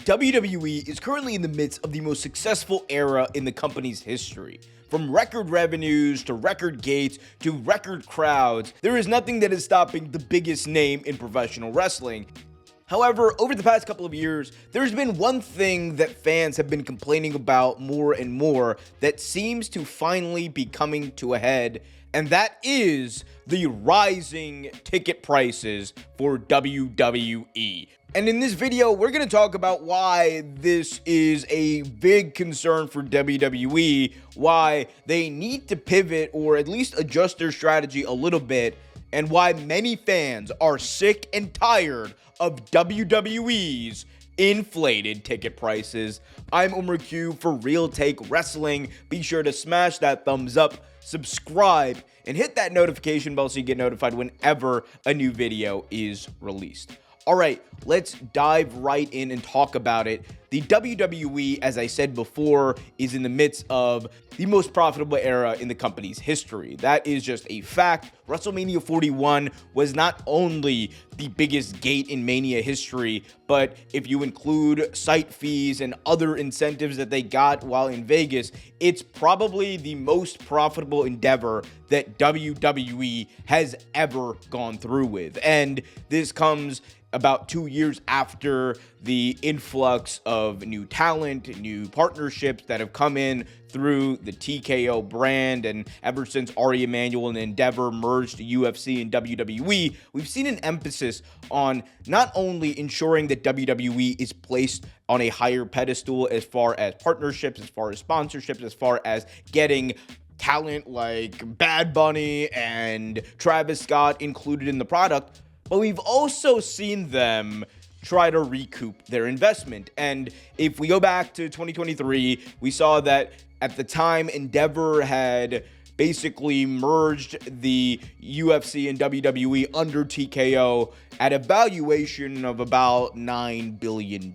WWE is currently in the midst of the most successful era in the company's history. From record revenues to record gates to record crowds, there is nothing that is stopping the biggest name in professional wrestling. However, over the past couple of years, there's been one thing that fans have been complaining about more and more that seems to finally be coming to a head, and that is the rising ticket prices for WWE. And in this video, we're going to talk about why this is a big concern for WWE, why they need to pivot or at least adjust their strategy a little bit, and why many fans are sick and tired of WWE's inflated ticket prices. I'm Omer Q for Real Take Wrestling. Be sure to smash that thumbs up, subscribe, and hit that notification bell so you get notified whenever a new video is released. All right, let's dive right in and talk about it. The WWE, as I said before, is in the midst of the most profitable era in the company's history. That is just a fact. WrestleMania 41 was not only the biggest gate in Mania history, but if you include site fees and other incentives that they got while in Vegas, it's probably the most profitable endeavor that WWE has ever gone through with. And this comes about 2 years after the influx of new talent, new partnerships that have come in through the TKO brand, and ever since Ari Emanuel and Endeavor merged UFC and WWE, we've seen an emphasis on not only ensuring that WWE is placed on a higher pedestal as far as partnerships, as far as sponsorships, as far as getting talent like Bad Bunny and Travis Scott included in the product, but we've also seen them try to recoup their investment. And if we go back to 2023, we saw that at the time Endeavor had basically merged the UFC and WWE under TKO at a valuation of about $9 billion.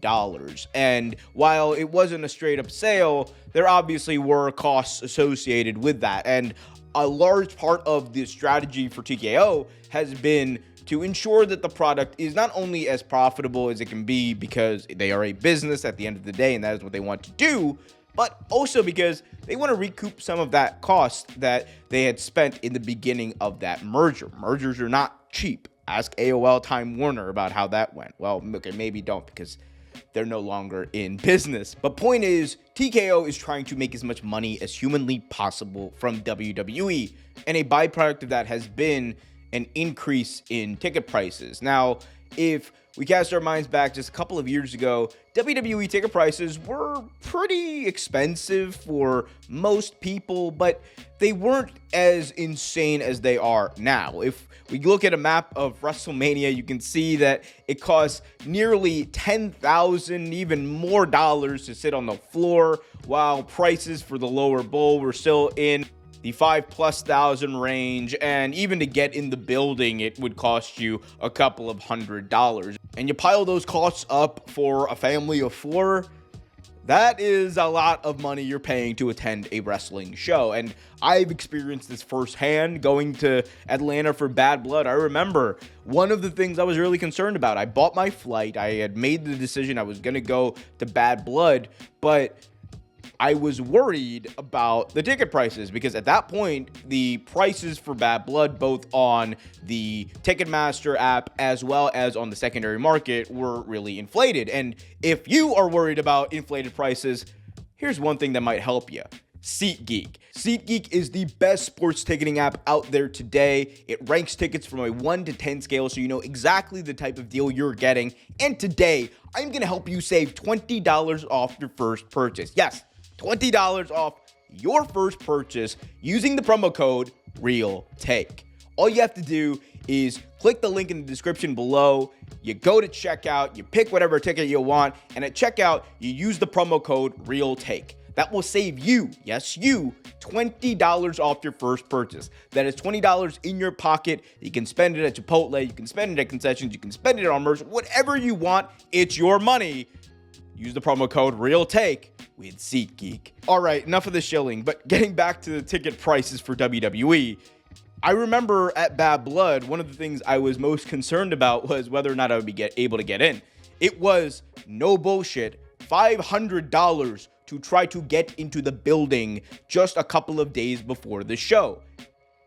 And while it wasn't a straight up sale, there obviously were costs associated with that. And a large part of the strategy for TKO has been to ensure that the product is not only as profitable as it can be because they are a business at the end of the day and that is what they want to do, but also because they want to recoup some of that cost that they had spent in the beginning of that merger. Mergers are not cheap. Ask AOL Time Warner about how that went. Well, okay, maybe don't because they're no longer in business. But point is, TKO is trying to make as much money as humanly possible from WWE, and a byproduct of that has been an increase in ticket prices. Now, if we cast our minds back just a couple of years ago, WWE ticket prices were pretty expensive for most people, but they weren't as insane as they are now. If we look at a map of WrestleMania, you can see that it costs nearly $10,000, even more dollars to sit on the floor, while prices for the lower bowl were still in the $5,000+ range, and even to get in the building, it would cost you a couple of $100s. And you pile those costs up for a family of four, that is a lot of money you're paying to attend a wrestling show. And I've experienced this firsthand going to Atlanta for Bad Blood. I remember one of the things I was really concerned about. I bought my flight. I had made the decision I was going to go to Bad Blood, but I was worried about the ticket prices because at that point, the prices for Bad Blood, both on the Ticketmaster app as well as on the secondary market, were really inflated. And if you are worried about inflated prices, here's one thing that might help you. SeatGeek. SeatGeek is the best sports ticketing app out there today. It ranks tickets from a 1 to 10 scale so you know exactly the type of deal you're getting. And today, I'm going to help you save $20 off your first purchase. Yes, $20 off your first purchase using the promo code REALTAKE. All you have to do is click the link in the description below. You go to checkout, you pick whatever ticket you want, and at checkout, you use the promo code REALTAKE. That will save you, yes, you, $20 off your first purchase. That is $20 in your pocket. You can spend it at Chipotle, you can spend it at concessions, you can spend it on merch, whatever you want, it's your money. Use the promo code REALTAKE with SeatGeek. All right, enough of the shilling, but getting back to the ticket prices for WWE, I remember at Bad Blood, one of the things I was most concerned about was whether or not I would be able to get in. It was no bullshit, $500 to try to get into the building just a couple of days before the show.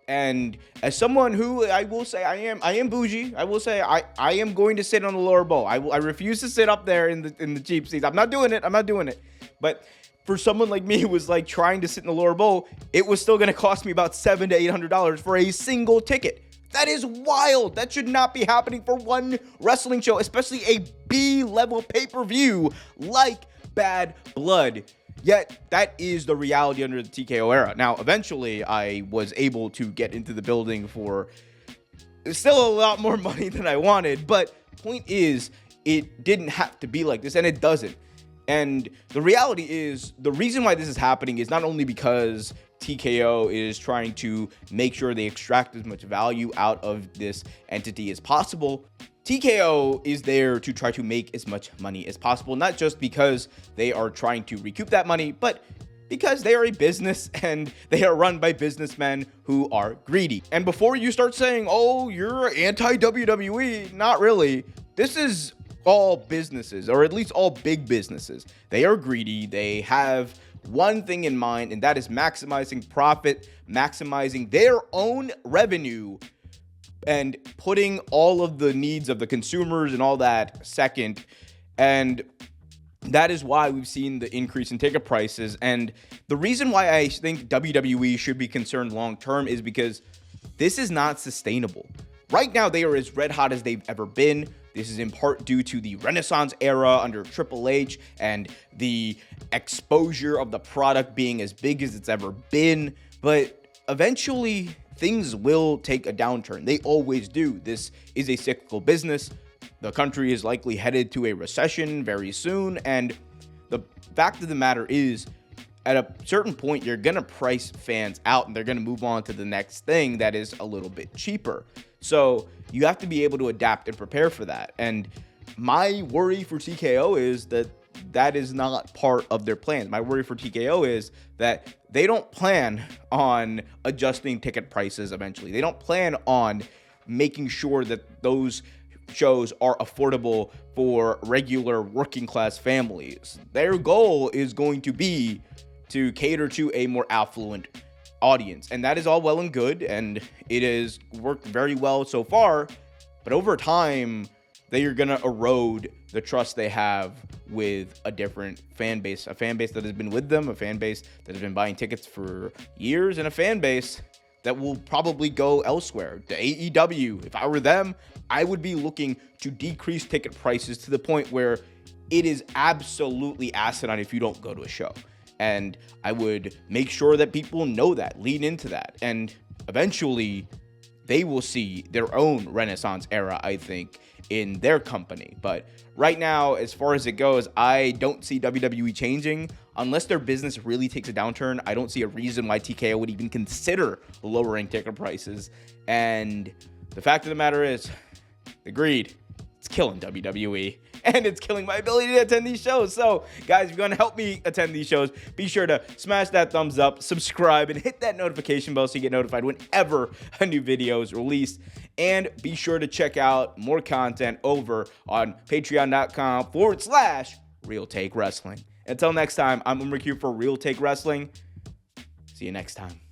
And as someone who I will say I am bougie. I will say I am going to sit on the lower bowl. I refuse to sit up there in the cheap seats. I'm not doing it. But for someone like me who was like trying to sit in the lower bowl, it was still going to cost me about $700 to $800 for a single ticket. That is wild. That should not be happening for one wrestling show, especially a B-level pay-per-view like Bad Blood. Yet, that is the reality under the TKO era. Now, eventually, I was able to get into the building for still a lot more money than I wanted. But point is, it didn't have to be like this, and it doesn't. And the reality is, the reason why this is happening is not only because TKO is trying to make sure they extract as much value out of this entity as possible. TKO is there to try to make as much money as possible, not just because they are trying to recoup that money, but because they are a business and they are run by businessmen who are greedy. And before you start saying, oh, you're anti-WWE, not really. This is all businesses, or at least all big businesses. They are greedy. They have one thing in mind, and that is maximizing profit, maximizing their own revenue, and putting all of the needs of the consumers and all that second. And that is why we've seen the increase in ticket prices. And the reason why I think WWE should be concerned long term is because this is not sustainable. Right now, they are as red hot as they've ever been. This is in part due to the Renaissance era under Triple H and the exposure of the product being as big as it's ever been. But eventually, things will take a downturn. They always do. This is a cyclical business. The country is likely headed to a recession very soon. And the fact of the matter is, at a certain point, you're going to price fans out and they're going to move on to the next thing that is a little bit cheaper. So you have to be able to adapt and prepare for that. And my worry for TKO is that that is not part of their plan. My worry for TKO is that they don't plan on adjusting ticket prices eventually. They don't plan on making sure that those shows are affordable for regular working class families. Their goal is going to be to cater to a more affluent audience. And that is all well and good, and it has worked very well so far. But over time, they are going to erode the trust they have with a different fan base, a fan base that has been with them, a fan base that has been buying tickets for years, and a fan base that will probably go elsewhere. The AEW, if I were them, I would be looking to decrease ticket prices to the point where it is absolutely asinine if you don't go to a show. And I would make sure that people know that, lean into that, and eventually they will see their own Renaissance era, I think, in their company. But right now, as far as it goes, I don't see WWE changing. Unless their business really takes a downturn, I don't see a reason why TKO would even consider lowering ticket prices. And the fact of the matter is, the greed, it's killing WWE. And it's killing my ability to attend these shows. So, guys, if you're going to help me attend these shows, be sure to smash that thumbs up, subscribe, and hit that notification bell so you get notified whenever a new video is released. And be sure to check out more content over on patreon.com/Real Take Wrestling. Until next time, I'm Omer Q for Real Take Wrestling. See you next time.